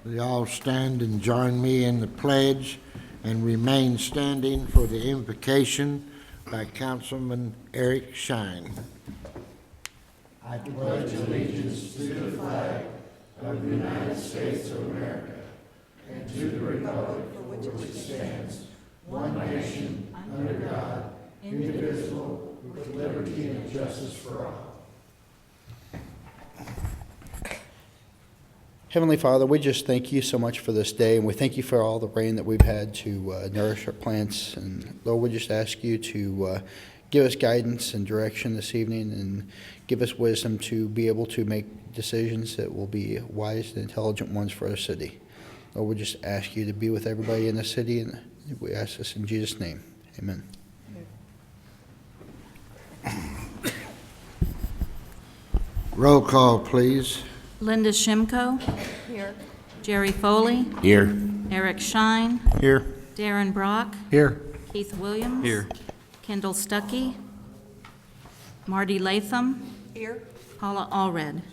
Will you all stand and join me in the pledge and remain standing for the invocation by Councilman Eric Shine. I pledge allegiance to the flag of the United States of America and to the republic for which it stands, one nation, under God, indivisible, with liberty and justice for all. Heavenly Father, we just thank you so much for this day, and we thank you for all the rain that we've had to nourish our plants. And Lord, we just ask you to give us guidance and direction this evening, and give us wisdom to be able to make decisions that will be wise and intelligent ones for our city. Lord, we just ask you to be with everybody in the city, and we ask this in Jesus' name. Amen. Roll call, please. Linda Shimko. Here. Jerry Foley. Here. Eric Shine. Here. Darren Brock. Here. Keith Williams. Here. Kendall Stuckey. Marty Latham. Here. Paula Allred.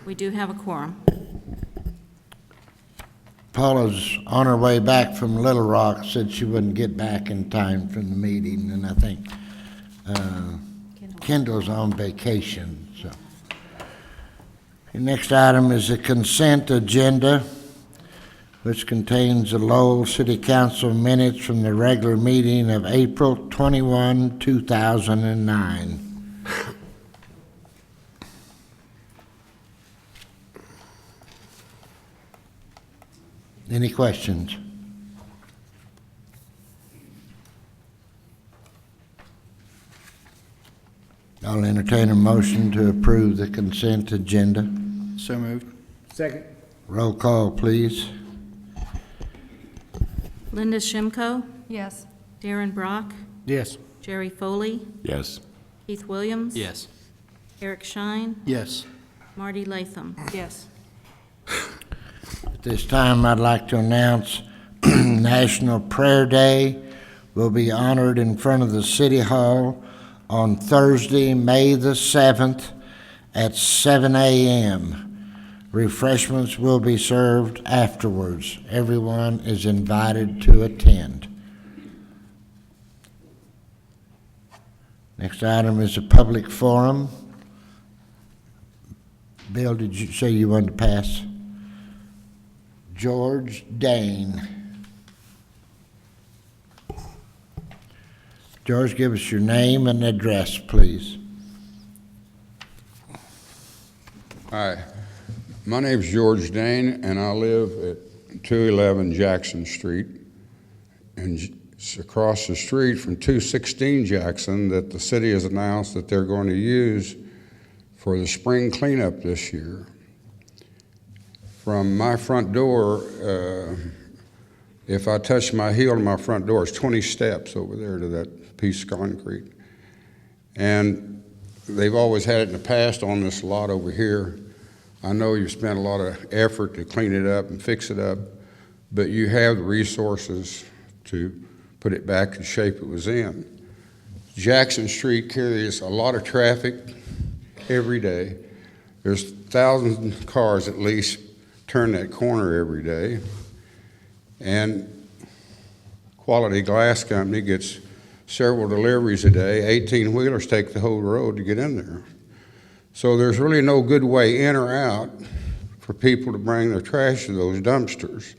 We do have a quorum. Paula's on her way back from Little Rock, said she wouldn't get back in time from the meeting, and I think Kendall's on vacation. So, the next item is the consent agenda, which contains the Lowell City Council minutes from the regular meeting of April 21, 2009. Any questions? I'll entertain a motion to approve the consent agenda. So moved. Second. Roll call, please. Linda Shimko. Yes. Darren Brock. Yes. Jerry Foley. Yes. Keith Williams. Yes. Eric Shine. Yes. Marty Latham. Yes. At this time, I'd like to announce National Prayer Day will be honored in front of the City Hall on Thursday, May the 7th at 7 a.m. Refreshments will be served afterwards. Everyone is invited to attend. Next item is a public forum. Bill, did you say you wanted to pass? George Dane. George, give us your name and address, please. Hi, my name's George Dane, and I live at 211 Jackson Street, and it's across the street from 216 Jackson that the city has announced that they're going to use for the spring cleanup this year. From my front door, if I touch my heel to my front door, it's 20 steps over there to that piece of concrete. And they've always had it in the past on this lot over here. I know you've spent a lot of effort to clean it up and fix it up, but you have the resources to put it back in the shape it was in. Jackson Street carries a lot of traffic every day. There's thousands of cars at least turn that corner every day, and Quality Glass Company gets several deliveries a day. 18-wheelers take the whole road to get in there. So there's really no good way in or out for people to bring their trash to those dumpsters.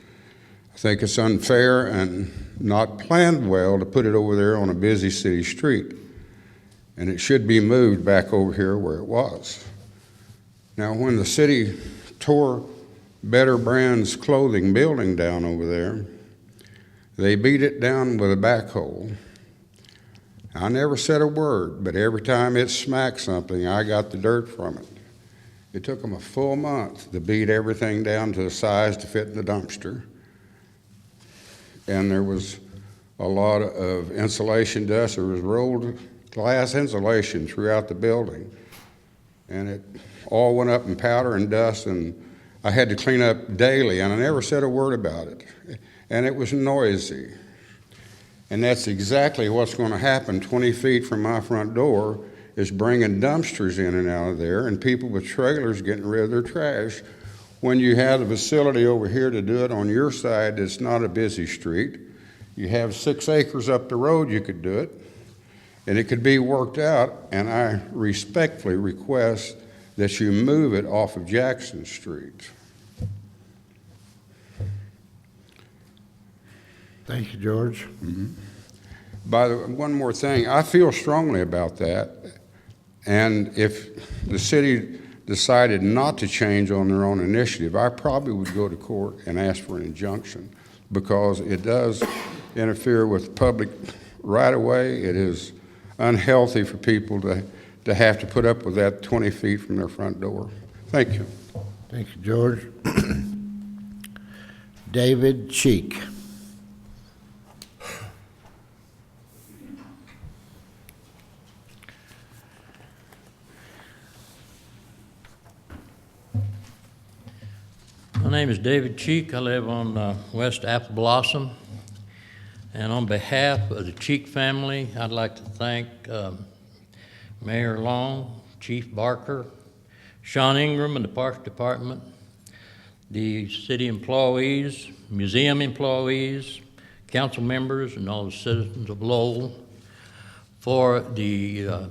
I think it's unfair and not planned well to put it over there on a busy city street, and it should be moved back over here where it was. Now, when the city tore Better Brands clothing building down over there, they beat it down with a backhoe. I never said a word, but every time it smacked something, I got the dirt from it. It took them a full month to beat everything down to the size to fit in the dumpster. And there was a lot of insulation dust. There was rolled glass insulation throughout the building. And it all went up in powder and dust, and I had to clean up daily, and I never said a word about it. And it was noisy. And that's exactly what's going to happen 20 feet from my front door, is bringing dumpsters in and out of there, and people with trailers getting rid of their trash when you have the facility over here to do it on your side, it's not a busy street. You have 6 acres up the road, you could do it, and it could be worked out, and I respectfully request that you move it off of Jackson Street. Thank you, George. By the way, one more thing, I feel strongly about that, and if the city decided not to change on their own initiative, I probably would go to court and ask for an injunction, because it does interfere with public right-of-way. It is unhealthy for people to have to put up with that 20 feet from their front door. Thank you. Thank you, George. David Cheek. My name is David Cheek. I live on West Apple Blossom. And on behalf of the Cheek family, I'd like to thank Mayor Long, Chief Barker, Sean Ingram and the Parks Department, the city employees, museum employees, council members, and all the citizens of Lowell for the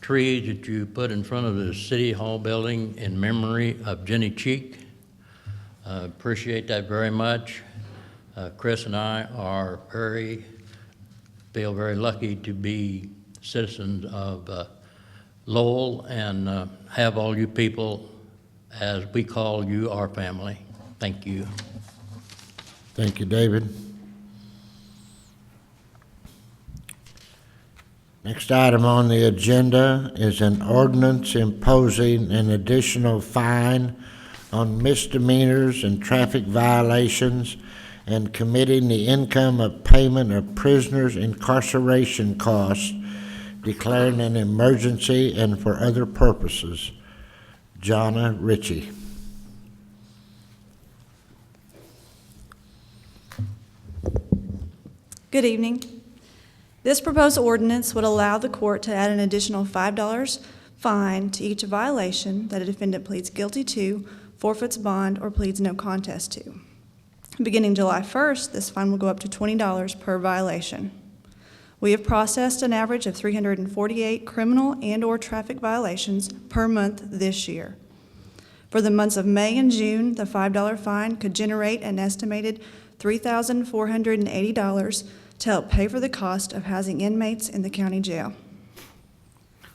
tree that you put in front of the City Hall building in memory of Jenny Cheek. Appreciate that very much. Chris and I feel very lucky to be citizens of Lowell and have all you people, as we call you, our family. Thank you. Thank you, David. Next item on the agenda is an ordinance imposing an additional fine on misdemeanors and traffic violations and committing the income of payment of prisoners' incarceration costs, declaring an emergency and for other purposes. Jonna Ritchie. Good evening. This proposed ordinance would allow the court to add an additional $5 fine to each violation that a defendant pleads guilty to, forfeits bond, or pleads no contest to. Beginning July 1st, this fine will go up to $20 per violation. We have processed an average of 348 criminal and/or traffic violations per month this year. For the months of May and June, the $5 fine could generate an estimated $3,480 to help pay for the cost of housing inmates in the county jail.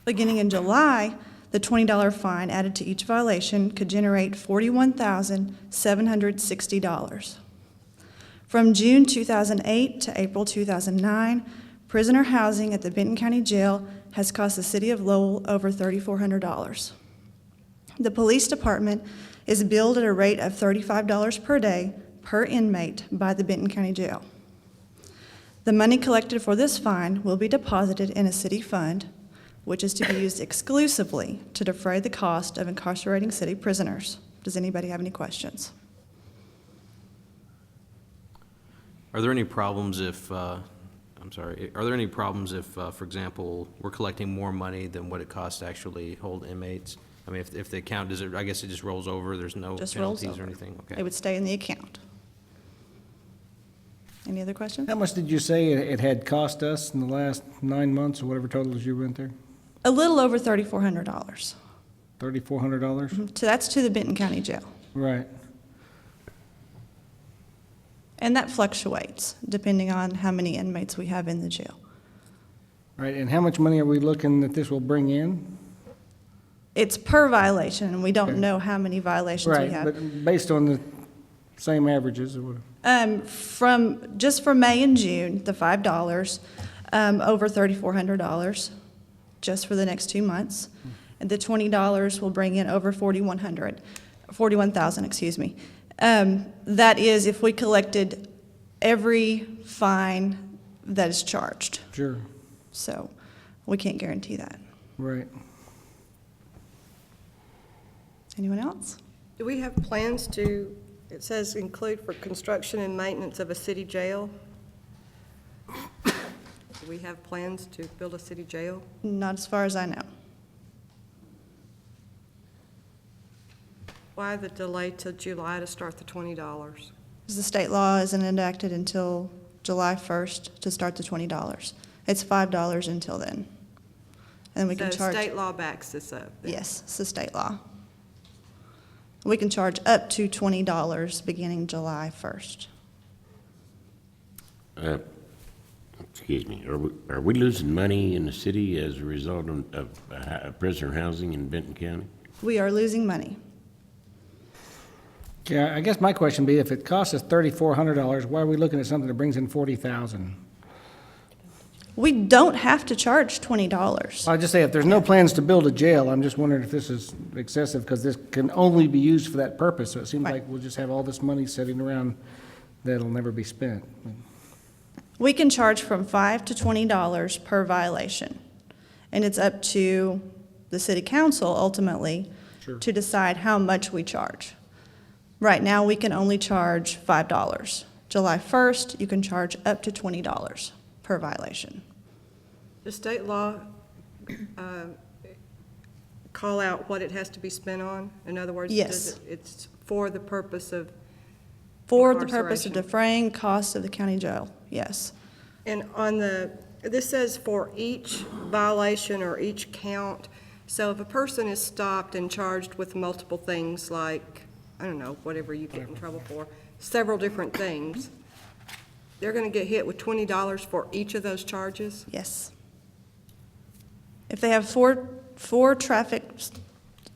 Beginning in July, the $20 fine added to each violation could generate $41,760. From June 2008 to April 2009, prisoner housing at the Benton County Jail has cost the city of Lowell over $3,400. The police department is billed at a rate of $35 per day per inmate by the Benton County Jail. The money collected for this fine will be deposited in a city fund, which is to be used exclusively to defray the cost of incarcerating city prisoners. Does anybody have any questions? Are there any problems if, are there any problems if, for example, we're collecting more money than what it costs to actually hold inmates? I mean, if the account, I guess it just rolls over, there's no Just rolls penalties or over. anything? It Okay. would stay in the account. Any other questions? How much did you say it had cost us in the last 9 months, or whatever totals you went there? A little over $3,400. $3,400? So that's to the Benton County Jail. Right. And that fluctuates depending on how many inmates we have in the jail. Right, and how much money are we looking that this will bring in? It's per violation, and we don't Okay. know how many violations we Right, have. but based on the same averages or whatever. Just for May and June, the $5, over $3,400, just for the next 2 months. And the $20 will bring in over $41,000, excuse me. That is if we collected every fine that is charged. Sure, So we can't guarantee that. right. Anyone else? Do we have plans to, it says include for construction and maintenance of a city jail? Do we have plans to build a city jail? Not as far as I know. Why the delay till July to start the $20? Because the state law isn't enacted until July 1st to start the $20. It's $5 until then. And we can So charge. state law backs this up? then? Yes, it's the state law. We can charge up to $20 beginning July 1st. Excuse me, are we losing money in the city as a result of prisoner housing in Benton County? We are losing money. Yeah, I guess my question would be, if it costs us $3,400, why are we looking at something that brings in $40,000? We don't have to charge $20. I just say, if there's no plans to build a jail, I'm just wondering if this is excessive, because this can only be used for that purpose. So it seems Right. like we'll just have all this money sitting around that'll never be spent. We can charge from $5 to $20 per violation. And it's up to the city council ultimately Sure. to decide how much we charge. Right now, we can only charge $5. July 1st, you can charge up to $20 per violation. Does state law call out what it has to be spent on? In other words, Yes. it's for the purpose of, For the purpose of Incarceration. defraying costs of the county jail, yes. and on this says for each violation or each count. So if a person is stopped and charged with multiple things like, I don't know, whatever you get in trouble for, several different things, they're going to get hit with $20 for each of those charges? Yes. If they have four traffic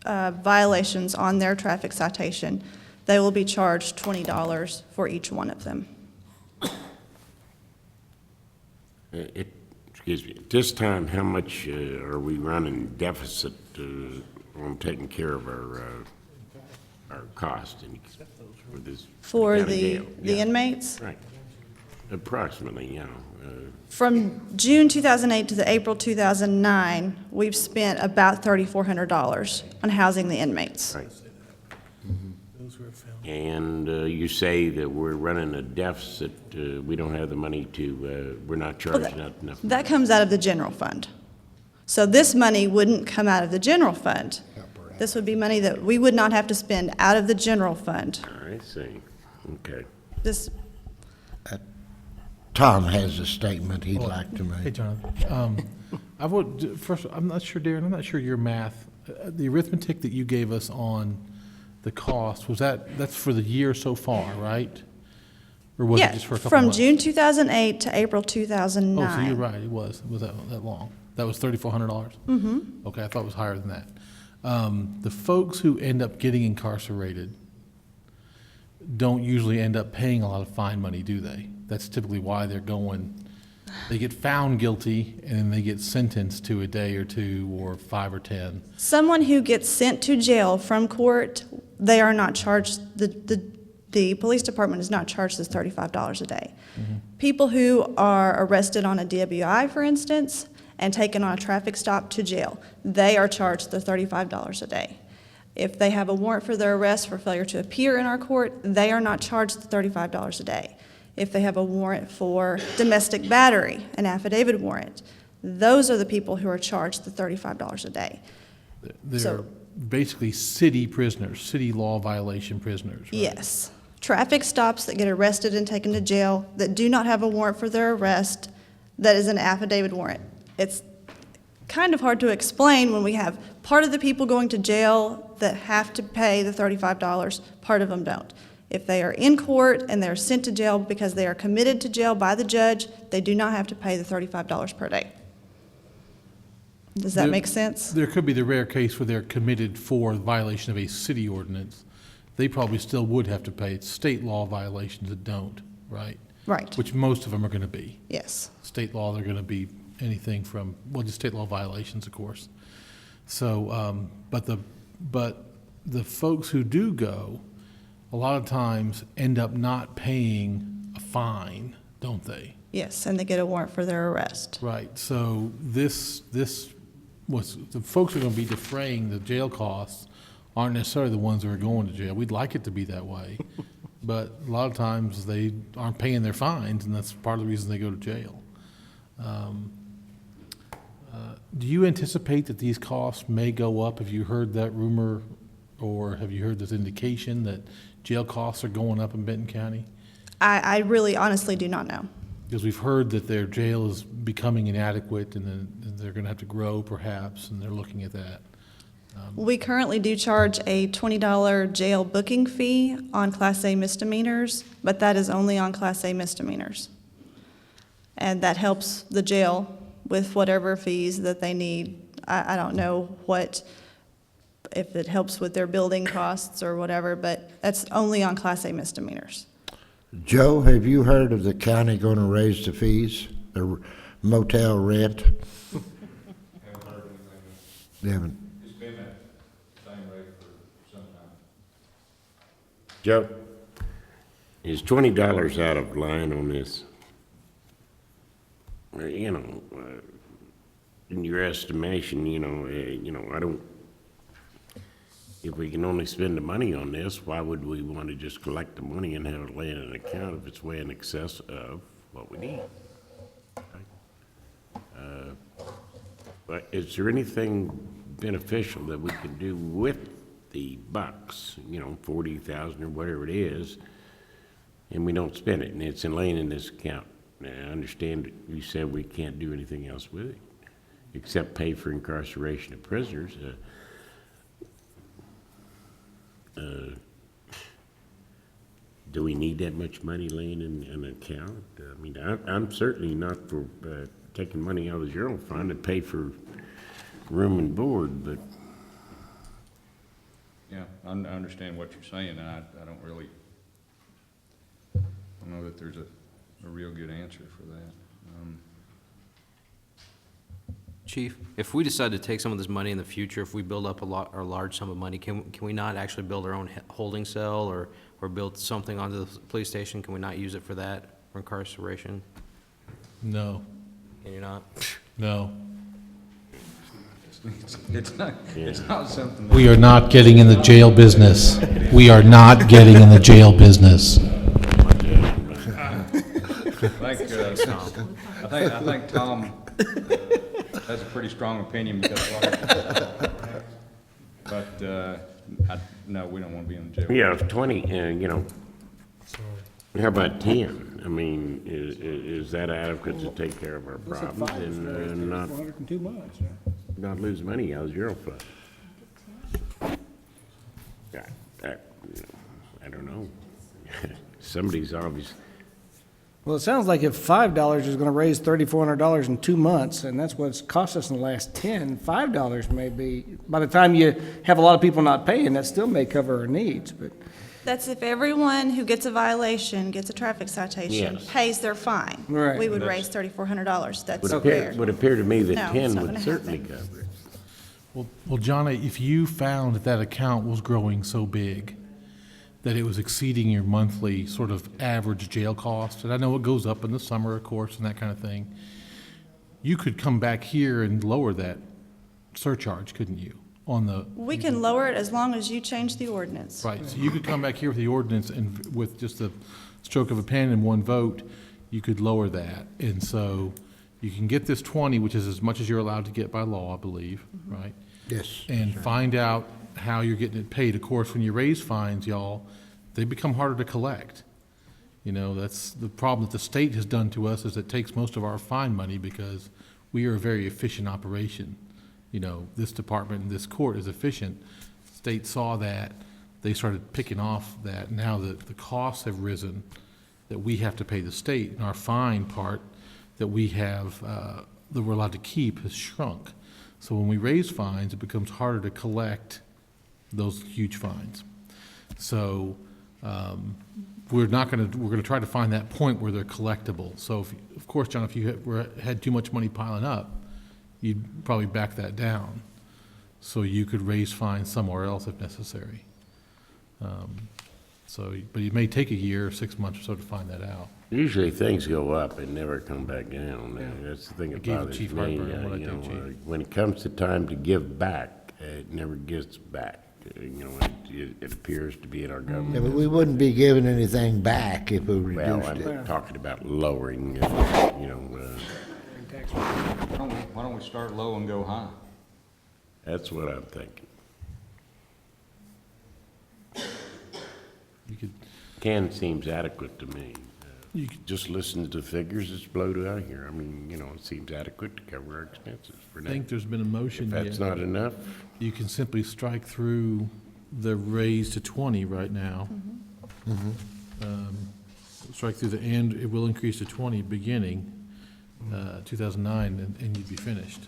violations on their traffic citation, they will be charged $20 for each one of them. Excuse me, at this time, how much are we running deficit on taking care of our cost for this? For county the jail? the Yeah. inmates, Right, approximately, you know. from June 2008 to the April 2009, we've spent about $3,400 on housing the inmates. Right. And you say that we're running a deficit, we don't have the money to, we're not charging enough. That comes out of the general fund. So this money wouldn't come out of the general fund. This would be money that we would not have to spend out of the general fund. I see, okay. This, Tom has a statement he'd like to Hey, make. Jonathan. I would, first, I'm not sure, Darren, I'm not sure your math, the arithmetic that you gave us on the cost, that's for the year so far, right? Or was it yeah, just for a couple from months? June 2008 to April 2009. Oh, so you're right, it was that long. That was $3,400? Mm-hmm. Okay, I thought it was higher than that. The folks who end up getting incarcerated don't usually end up paying a lot of fine money, do they? That's typically why they get found guilty and then they get sentenced to a day or two or 5 or 10. Someone who gets sent to jail from court, they are not charged, the police department is not charged this $35 a day. Mm-hmm. People who are arrested on a DWI, for instance, and taken on a traffic stop to jail, they are charged the $35 a day. If they have a warrant for their arrest for failure to appear in our court, they are not charged the $35 a day. If they have a warrant for domestic battery, an affidavit warrant, those are the people who are charged the $35 a day. They're So- basically city prisoners, city law violation prisoners, right? Yes. Traffic stops that get arrested and taken to jail that do not have a warrant for their arrest, that is an affidavit warrant. It's kind of hard to explain when we have part of the people going to jail that have to pay the $35, part of them don't. If they are in court and they're sent to jail because they are committed to jail by the judge, they do not have to pay the $35 per day. Does that There- make sense? There could be the rare case where they're committed for violation of a city ordinance. They probably still would have to pay. It's state law violations that don't, right? Right. Which most of them are going to be. Yes. State law, they're going to be anything from, well, just state law violations, of course. So, but the folks who do go, a lot of times end up not paying a fine, don't they? Yes, and they get a warrant for their arrest. Right, so this was, the folks who are going to be defraying the jail costs aren't necessarily the ones who are going to jail. We'd like it to be that way, but a lot of times they aren't paying their fines, and that's part of the reason they go to jail. Do you anticipate that these costs may go up? Have you heard that rumor or have you heard this indication that jail costs are going up in Benton County? I really honestly do not know. Because we've heard that their jail is becoming inadequate and then they're going to have to grow perhaps, and they're looking at that. We currently do charge a $20 jail booking fee on Class A misdemeanors, but that is only on Class A misdemeanors. And that helps the jail with whatever fees that they need. I don't know if it helps with their building costs or whatever, but that's only on Class A misdemeanors. Joe, have you heard of the county going to raise the fees, the motel rent? Haven't heard anything. They haven't. It's been that same rate for some time. Joe, is $20 out of line on this? You know, in your estimation, I don't, if we can only spend the money on this, why would we want to just collect the money and have it lay in an account if it's way in excess of what we need? But is there anything beneficial that we can do with the bucks, 40,000 or whatever it is, and we don't spend it, and it's laying in this account? Now, I understand you said we can't do anything else with it, except pay for incarceration of prisoners. Do we need that much money laying in an account? I mean, I'm certainly not for taking money out of the general fund to pay for room and board, but Yeah, I understand what you're saying, and I don't know that there's a real good answer for that. Chief, if we decide to take some of this money in the future, if we build up a large sum of money, can we not actually build our own holding cell or build something onto the police station? Can we not use it for that, for incarceration? No, Can you not? no. It's not something that. We are not getting in the jail business. We are not getting in the jail business. I think Tom has a pretty strong opinion because no, we don't want to be in the jail. yeah, if 20, how about 10? I mean, is that adequate to take care of our problems and not 402 months. not lose money out of the general fund? I don't know. Somebody's obvious. Well, it sounds like if $5 is gonna raise $3,400 in 2 months, and that's what it's cost us in the last 10, $5 may be, by the time you have a lot of people not paying, that still may cover our needs, but. That's if everyone who gets a violation, gets a traffic citation, Yes. pays their fine. Right. We would raise $3,400. That's Would fair. appear to me No, that it's 10 not would gonna certainly happen. cover it. Well, Johnny, if you found that that account was growing so big that it was exceeding your monthly sort of average jail cost, and I know it goes up in the summer, of course, and that kind of thing, you could come back here and lower that surcharge, couldn't you? On the, We can lower it as long as you change the ordinance. right, so you could come back here with the ordinance and with just a stroke of a pen and one vote, you could lower that. And so you can get this 20, which is as much as you're allowed to get by law, I believe, right? Yes. And find out how you're getting it paid. Of course, when you raise fines, y'all, they become harder to collect. That's the problem that the state has done to us, is it takes most of our fine money because we are a very efficient operation. This department and this court is efficient. State saw that, they started picking off that. Now that the costs have risen, that we have to pay the state, and our fine part that we have, that we're allowed to keep, has shrunk. So when we raise fines, it becomes harder to collect those huge fines. So we're gonna try to find that point where they're collectible. So of course, John, if you had too much money piling up, you'd probably back that down. So you could raise fines somewhere else if necessary. But it may take a year or 6 months or so to find that out. Usually things go up and never come back down. That's the thing I gave about the chief me. heartburn when I did, Chief. When it comes to time to give back, it never gets back. It appears to be in our government. Yeah, but we wouldn't be giving anything back if we Well, reduced it. I'm talking about lowering, Why don't we start low and go high? that's what I'm thinking. could, Can seems adequate to me. you could, Just listen to the figures that's bloated out here. I mean, it seems adequate to cover our expenses for now. think there's been a motion If yet. that's not enough, You can simply strike through the raise to 20 right now. Strike through the and it will increase to 20 beginning 2009, and you'd be finished.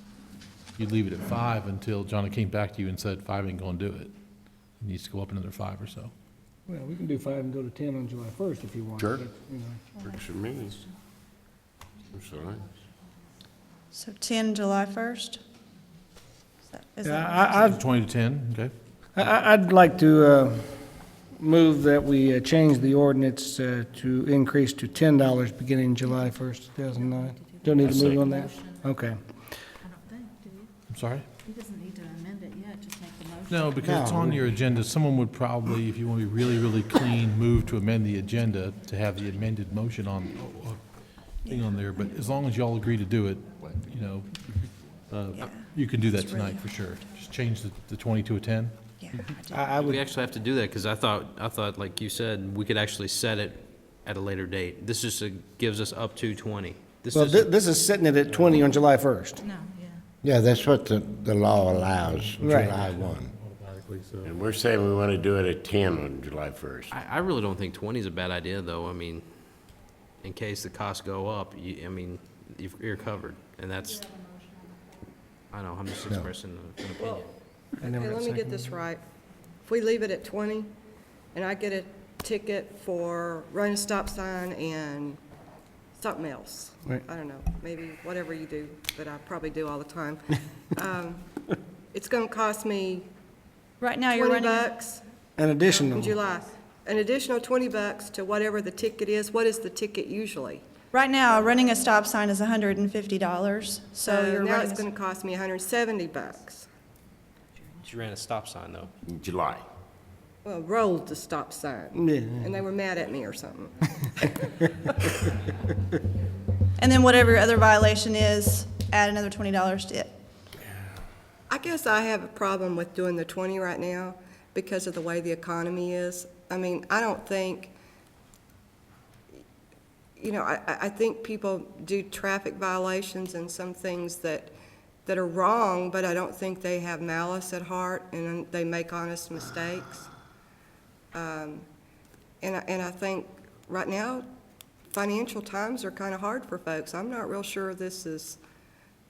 You'd leave it at 5 until John came back to you and said 5 ain't gonna do it. It needs to go up another 5 or so. Well, we can do 5 and go to 10 on July 1st if you want. Sure. but, you know. works for me. I'm sorry. So 10 July 1st? Is that- Yeah, 20 to 10, okay? I'd like to move that we change the ordinance to increase to $10 beginning July 1st, 2009. Don't need to move on that? Okay. I don't think, do you? I'm sorry? He doesn't need to amend it yet, just make the motion. No, because it's on your agenda. Someone would probably, if you want to be really, really clean, move to amend the agenda to have the amended motion on, thing on there. But as long as y'all agree to do it, Yeah. you can do that It's really tonight for sure. Just change the 20 to a 10. Yeah, I do. I We would, actually have to do that, because I thought, like you said, we could actually set it at a later date. This just gives us up to 20. This well, is, this is setting it at 20 on July 1st. No, yeah. Yeah, that's what the law allows, Right. July 1. And we're saying we want to do it at 10 on July 1st. I really don't think 20 is a bad idea, though. I mean, in case the costs go up, you're covered, and that's, I know, I'm just expressing an opinion. Okay, let me get this right. If we leave it at 20, and I get a ticket for running a stop sign and something else, Right. I don't know, maybe whatever you do, but I probably do all the time, it's gonna cost me Right now, you're 20 running, bucks An additional. in July. An additional 20 bucks to whatever the ticket is. What is the ticket usually? right now, running a stop sign is $150, so you're Now running, it's gonna cost me 170 bucks. You ran a stop sign, though. In July. Well, rolled the stop sign, Yeah. and they were mad at me or something. and then whatever your other violation is, add another $20 to it. I guess I have a problem with doing the 20 right now because of the way the economy is. I mean, I don't think, I think people do traffic violations and some things that are wrong, but I don't think they have malice at heart and they make honest mistakes. And I think right now, financial times are kind of hard for folks. I'm not real sure this is,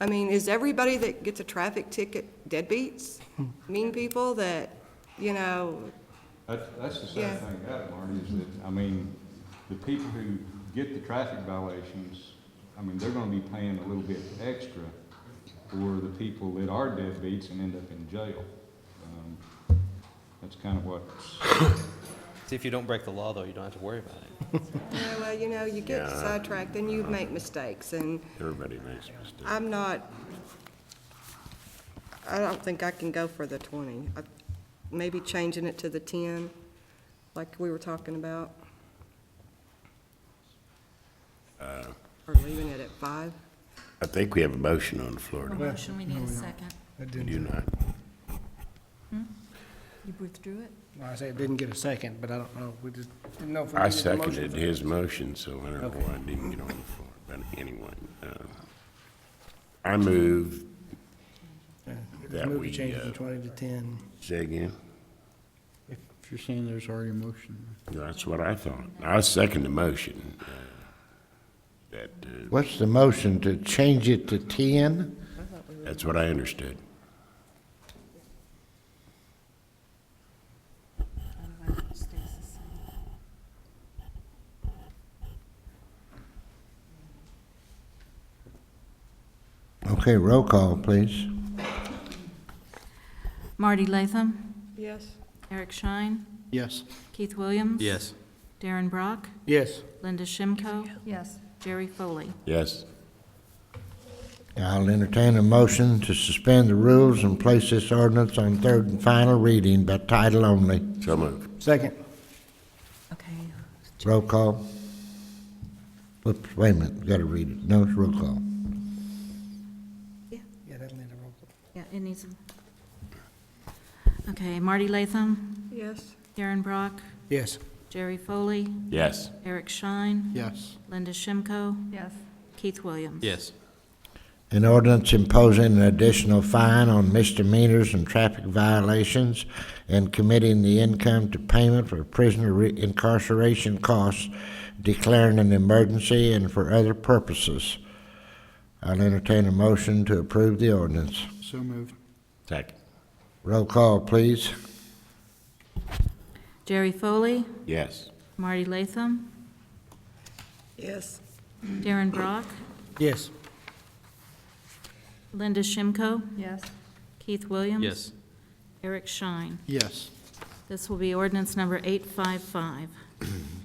I mean, is everybody that gets a traffic ticket deadbeats? Mean people that, That's the Yeah. sad thing about it, Marty, is that, I mean, the people who get the traffic violations, I mean, they're gonna be paying a little bit extra for the people that are deadbeats and end up in jail. That's kind of what's, See, if you don't break the law, though, you don't have to worry about it. yeah, well, you get Yeah. sidetracked and you make mistakes and Everybody makes mistakes. I don't think I can go for the 20. Maybe changing it to the 10, like we were talking about. Or leaving it at 5. I think we have a motion on the floor. For motion, we need a second. I Do didn't, not. You withdrew it? I say it didn't get a second, but I don't know, we just didn't know if we I needed a motion seconded for his that. motion, so I don't know why I didn't get on the floor. But anyway, I move Yeah, that move to we, change it from 20 to 10. say again. If you're saying there's already a motion. That's what I thought. I second the motion. What's the motion, to change it to 10? That's what I understood. Otherwise, it stays the same. Okay, roll call, please. Marty Latham, Yes. Eric Shine, Yes. Keith Williams. Yes. Darren Brock, Yes. Linda Shimko. Yes. Jerry Foley. Yes. I'll entertain a motion to suspend the rules and place this ordinance on third and final reading by title only. So moved. Second. Okay. Roll call. Whoops, wait a minute, got to read it. No, it's roll call. Yeah, that'll need a roll call. Yeah, it needs a... Okay, Marty Latham, Yes. Darren Brock, Yes. Jerry Foley, Yes. Eric Shine, Yes. Linda Shimko, Yes. Keith Williams. Yes. An ordinance imposing an additional fine on misdemeanors and traffic violations and committing the income to payment for prisoner incarceration costs, declaring an emergency and for other purposes. I'll entertain a motion to approve the ordinance. So moved. Second. Roll call, please. Jerry Foley, Yes. Marty Latham, Yes. Darren Brock, Yes. Linda Shimko, Yes. Keith Williams. Yes. Eric Shine. Yes. This will be ordinance number 855.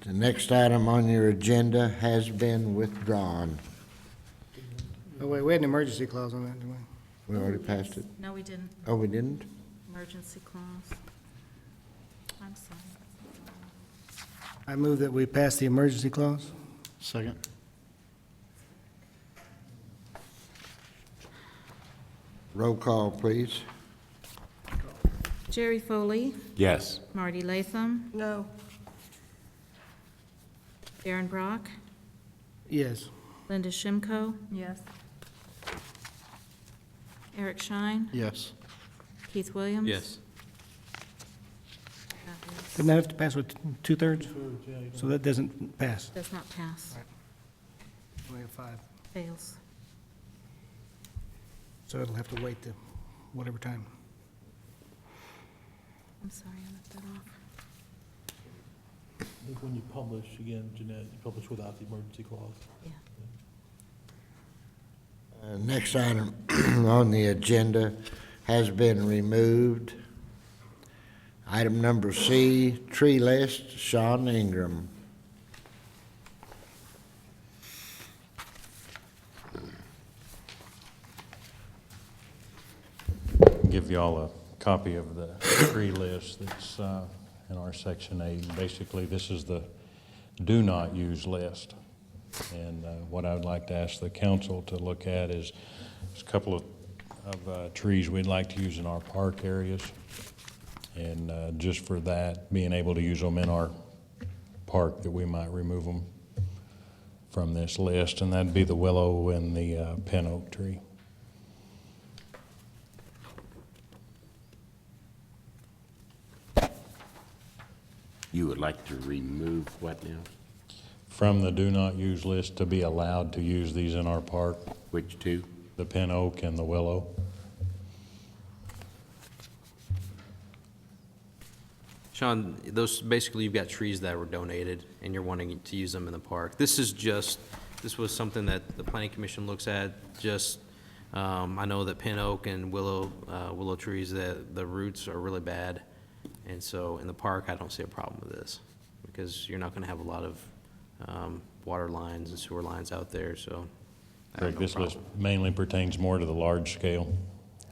The next item on your agenda has been withdrawn. Oh, wait, we had an emergency clause on that, didn't we? We already passed it. No, we didn't. Oh, we didn't? Emergency clause. I'm sorry. I move that we pass the emergency clause. Second. Roll call, please. Jerry Foley, Yes. Marty Latham, No. Darren Brock, Yes. Linda Shimko, Yes. Eric Shine, Yes. Keith Williams. Yes. Doesn't that have to pass with two-thirds? So that doesn't pass. Does not pass. We have 5. Fails. So it'll have to wait to whatever time. I'm sorry, I left that off. I think when you publish, again, Jeanette, you publish without the emergency clause. Yeah. Next item on the agenda has been removed. Item number C, tree list, Sean Ingram. Give y'all a copy of the tree list that's in our Section 8. Basically, this is the do not use list. And what I would like to ask the council to look at is a couple of trees we'd like to use in our park areas. And just for that, being able to use them in our park, that we might remove them from this list. And that'd be the willow and the pin oak tree. You would like to remove what now? From the do not use list to be allowed to use these in our park, Which two? the pin oak and the willow. Sean, those, basically, you've got trees that were donated, and you're wanting to use them in the park. This was something that the planning commission looks at, I know that pin oak and willow trees, that the roots are really bad. And so in the park, I don't see a problem with this, because you're not gonna have a lot of water lines and sewer lines out there, so I have Correct. no This list problem. mainly pertains more to the large scale,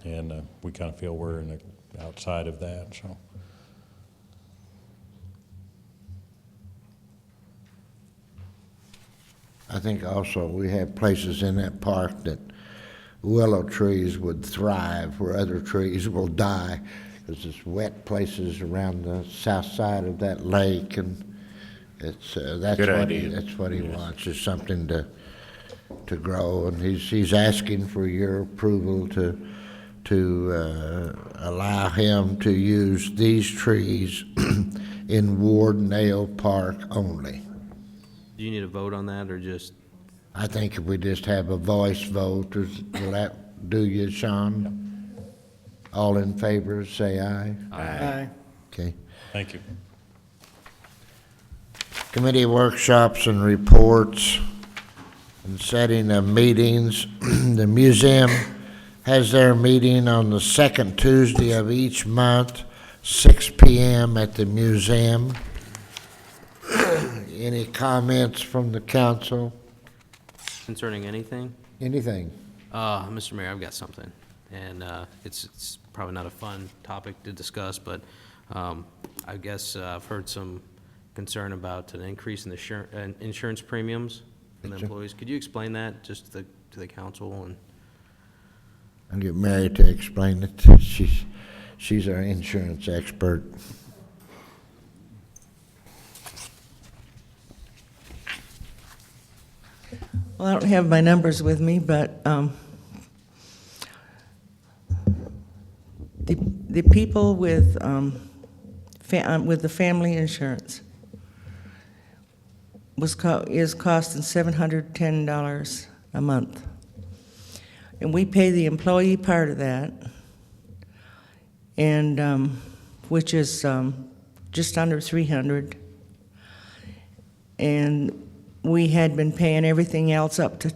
and we kind of feel we're outside of that, so. I think also we have places in that park that willow trees would thrive where other trees will die, because it's wet places around the south side of that lake, and it's that's Good what idea. that's what he Yes. wants, is something to grow, and he's asking for your approval to allow him to use these trees in Ward Nail Park only. Do you need a vote on that, or just, I think if we just have a voice vote, will that do you, Sean? All in favor, say aye. Aye. Okay. Thank you. Committee workshops and reports and setting of meetings. The museum has their meeting on the second Tuesday of each month, 6 p.m. at the museum. Any comments from the council? concerning anything? Anything? Mr. Mayor, I've got something, and it's probably not a fun topic to discuss, but I guess I've heard some concern about an increase in the insurance premiums from the Yes, sir. employees. Could you explain that just to the council? And I'll get Mary to explain it. She's our insurance expert. Well, I don't have my numbers with me, but the people with the family insurance is costing $710 a month, and we pay the employee part of that, and which is just under $300, and we had been paying everything else up to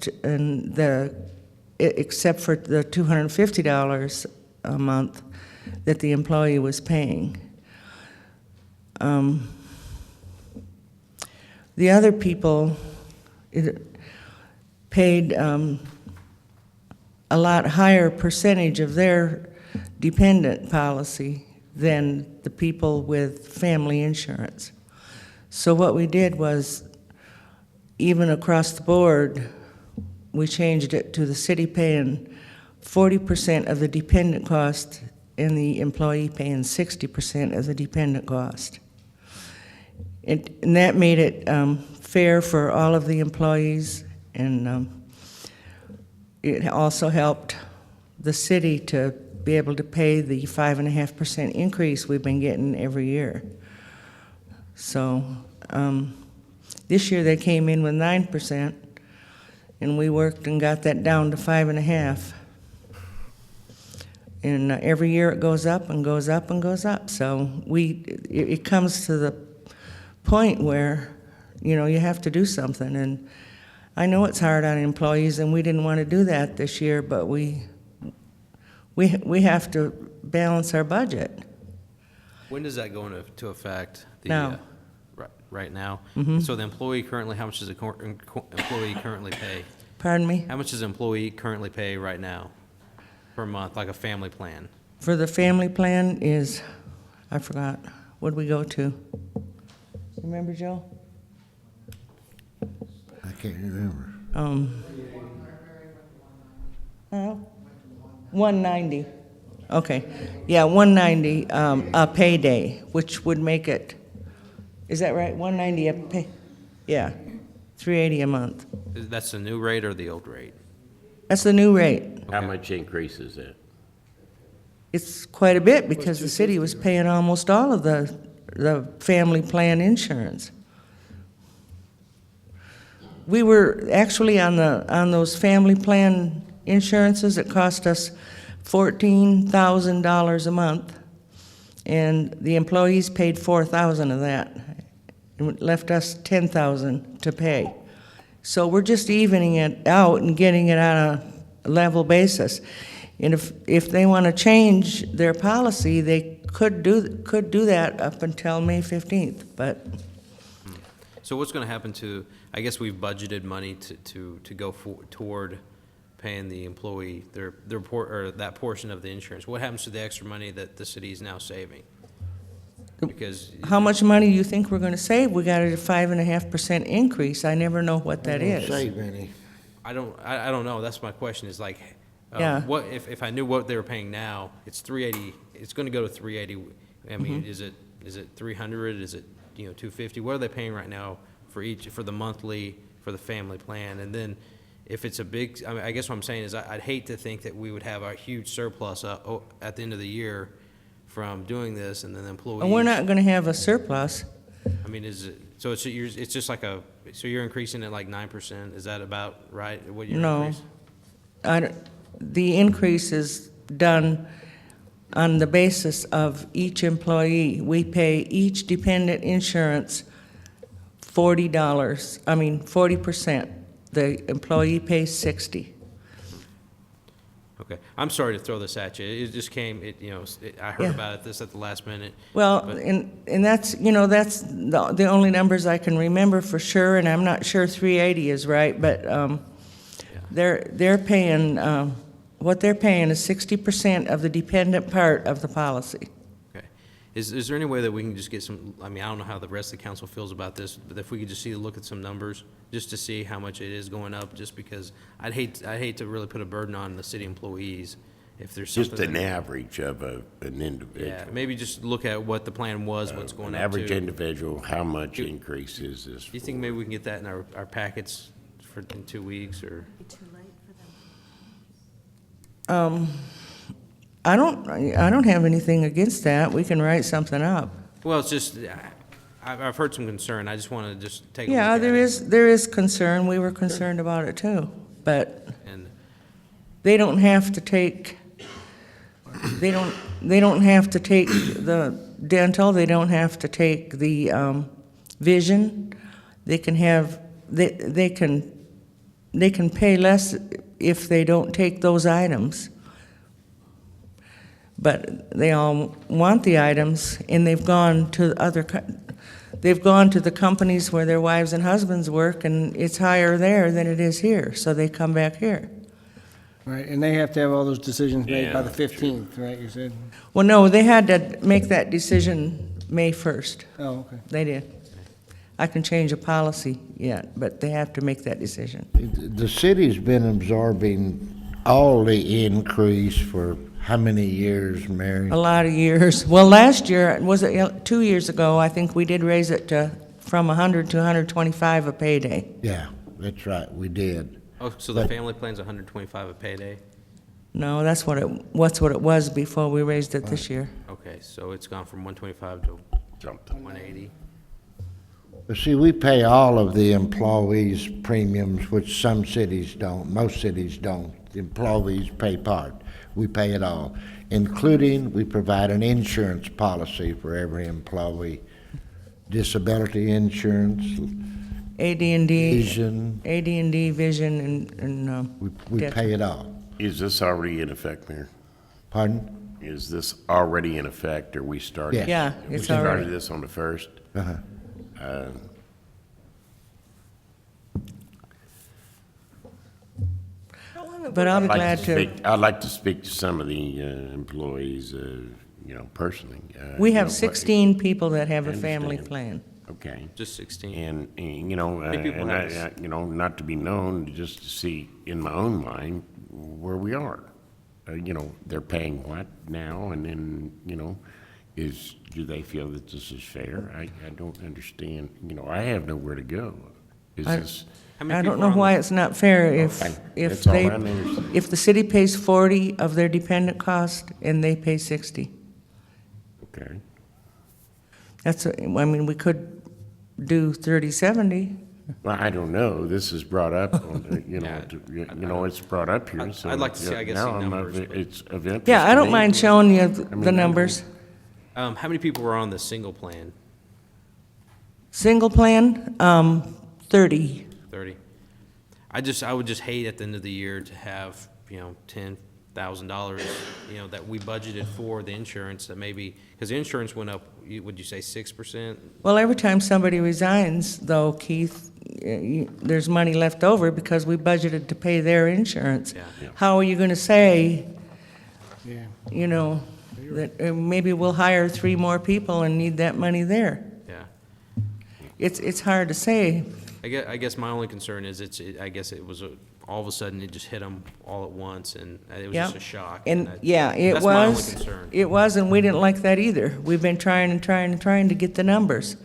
except for the $250 a month that the employee was paying. The other people paid a lot higher percentage of their dependent policy than the people with family insurance. So what we did was, even across the board, we changed it to the city paying 40% of the dependent cost and the employee paying 60% of the dependent cost. And that made it fair for all of the employees, and it also helped the city to be able to pay the 5.5% increase we've been getting every year. So this year they came in with 9%, and we worked and got that down to 5.5%. And every year it goes up and goes up and goes up. So it comes to the point where, you know, you have to do something. And I know it's hard on employees, and we didn't want to do that this year, but we have to balance our budget. When does that go into effect? Now. Right now? Mhm. So the employee currently, how much does the employee currently pay? Pardon me? How much does the employee currently pay right now per month, like a family plan? For the family plan is, I forgot, what'd we go to? Remember, Joe? I can't remember. 190. Okay, yeah, 190 a payday, which would make it, is that right? 190 a pay, yeah, 380 a month. That's the new rate or the old rate? That's the new rate. How much increase is that? It's quite a bit because the city was paying almost all of the family plan insurance. We were actually on those family plan insurances, it cost us $14,000 a month, and the employees paid $4,000 of that, and it left us $10,000 to pay. So we're just evening it out and getting it on a level basis. And if they want to change their policy, they could do that up until May 15th, but. So what's going to happen to, I guess we've budgeted money to go toward paying the employee their or that portion of the insurance. What happens to the extra money that the city is now saving? Because how much money do you think we're going to save? We got a 5.5% increase. I never know what that is. Save any. I don't know. That's my question. Is like, Yeah. what if I knew what they were paying now? It's 380. It's going to go to 380. I mean, is it 300? Is it 250? What are they paying right now for the monthly for the family plan? And then if it's a big, I mean, I guess what I'm saying is I'd hate to think that we would have a huge surplus at the end of the year from doing this, and then the employees. And we're not going to have a surplus. I mean, is it so? It's just like so you're increasing it like 9%. Is that about right? What you're No. increasing? The increase is done on the basis of each employee. We pay each dependent insurance $40. The employee pays $60. Okay, I'm sorry to throw this at you. It just came. I heard Yeah. about this at the last minute. Well, but- and that's the only numbers I can remember for sure, and I'm not sure 380 is right, but they're paying what they're paying is 60% of the dependent part of the policy. Okay, is there any way that we can just get some? I mean, I don't know how the rest of the council feels about this, but if we could just look at some numbers, just to see how much it is going up, just because I'd hate to really put a burden on the city employees if there's something. Just an average of an individual. Yeah, maybe just look at what the plan was, what's going An up to. average individual, how much increase is this? Do you think maybe we can get that in our packets in 2 weeks, or? I don't have anything against that. We can write something up. Well, it's just, I've heard some concern. I just want to just take a look Yeah, at it. there is concern. We were concerned about it too. But And, they don't have to take, they don't have to take the dental, they don't have to take the vision. They can have, they can pay less if they don't take those items. But they all want the items, and they've gone to the companies where their wives and husbands work, and it's higher there than it is here, so they come back here. Right, and they have to have all those decisions made by Yeah, the 15th, right, you said? Well, no, they had to make that decision May 1st. Oh, okay. They did. I can change a policy yet, but they have to make that decision. The city's been absorbing all the increase for how many years, Mary? A lot of years. Well, last year, was it 2 years ago, I think we did raise it to, from 100 to 125 a payday. Yeah, that's right, we did. oh, so the family plan's 125 a payday? No, that's what it was before we raised it this year. Okay, so it's gone from 125 to Jumped to 180? But see, we pay all of the employees' premiums, which some cities don't, most cities don't. The employees pay part. We pay it all, including we provide an insurance policy for every employee. Disability insurance, AD&D, vision, AD&D, vision, and we death. pay it all. Is this already in effect, Mayor? Pardon? Is this already in effect, or we started? Yes. Yeah, We it's started already. this on the 1st? Uh-huh. How long have But we I'll be been- glad to. I'd like to speak to some of the employees, personally. We you have know, what- 16 people that have I a family understand. plan. Okay. Just 16? And Many people and have this. not to be known, just to see in my own mind where we are. They're paying what now, and then, do they feel that this is fair? I don't understand, I have nowhere to go. Is I- this, How many I people don't are know on why the- it's not fair if, Okay, if that's all they, I'm interested in. if the city pays 40 of their dependent cost and they pay 60. okay, We could do 30/70. well, I don't know, this is brought up, Yeah, it's brought up here, so. I'd like to see, I guess, now see I'm of- numbers, but- It's of interest Yeah, I to don't me. mind showing you the mean, numbers. How many people were on the single plan? Single plan, 30. 30? I would just hate at the end of the year to have, $10,000, that we budgeted for the insurance that maybe, because the insurance went up, would you say 6%? Well, every time somebody resigns, though, Keith, there's money left over because we budgeted to pay their insurance. Yeah. Yeah. How are you going to say, Yeah. that maybe we'll hire 3 more people and need that money there? Yeah. It's hard to say. I guess my only concern is I guess it was, all of a sudden, it just hit them all at once, and it was just Yep. a shock. And, that- yeah, it That's my only was. concern. It was, and we didn't like that either. We've been trying and trying and trying to get the numbers.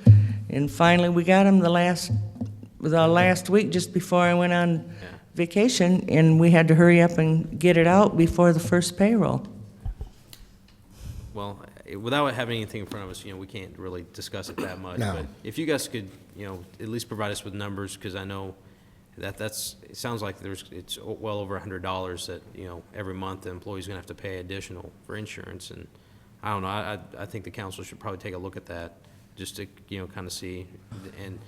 And finally, we got them the last week, just before I went on vacation, and we had to hurry up and get it out before the first payroll. Well, without having anything in front of us, we can't really discuss it that much. No. But if you guys could, at least provide us with numbers, because I know it sounds like it's well over $100 that, every month the employee's gonna have to pay additional for insurance, and I don't know, I think the council should probably take a look at that, just to, kind of see, and,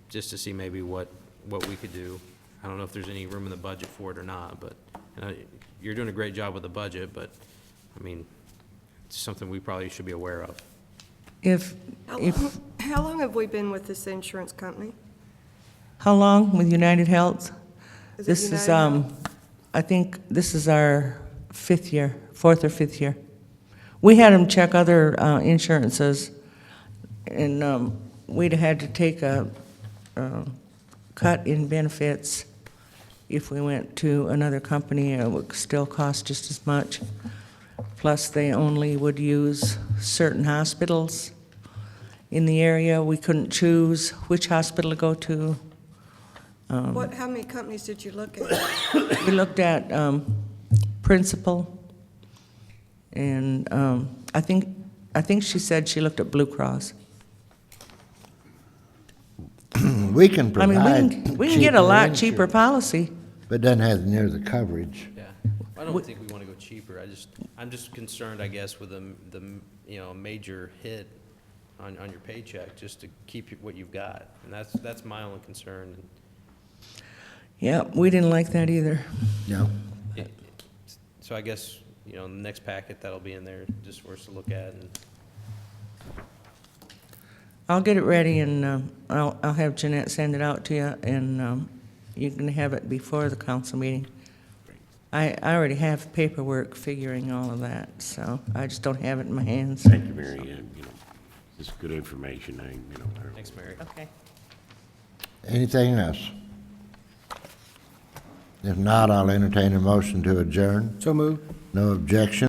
just to see maybe what we could do. I don't know if there's any room in the budget for it or not, but, you're doing a great job with the budget, but, it's something we probably should be aware of. How long have we been with this insurance company? How long with United Health? Is it This is, United Health? I think this is our 4th or 5th year. We had them check other insurances, and we'd have had to take a cut in benefits if we went to another company. It would still cost just as much. Plus, they only would use certain hospitals in the area. We couldn't choose which hospital to go to. How many companies did you look at? We looked at Principal, and I think she said she looked at Blue Cross. We can I mean, provide we can get a lot insurance, cheaper policy. but doesn't have near the coverage. Yeah, I don't think we want to go cheaper. I'm just concerned, I guess, with a major hit on your paycheck, just to keep what you've got. And that's my only concern. Yeah, we didn't like that either. Yeah. So I guess, in the next packet, that'll be in there, just for us to look at. And I'll get it ready, and I'll have Jeanette send it out to you, and you can have it before the council meeting. I already have paperwork figuring all of that, so I just don't have it in my hands. Thank you, Mary Ann, it's good information, Thanks, Mary. Okay. Anything else? If not, I'll entertain a motion to adjourn. So moved. No objection.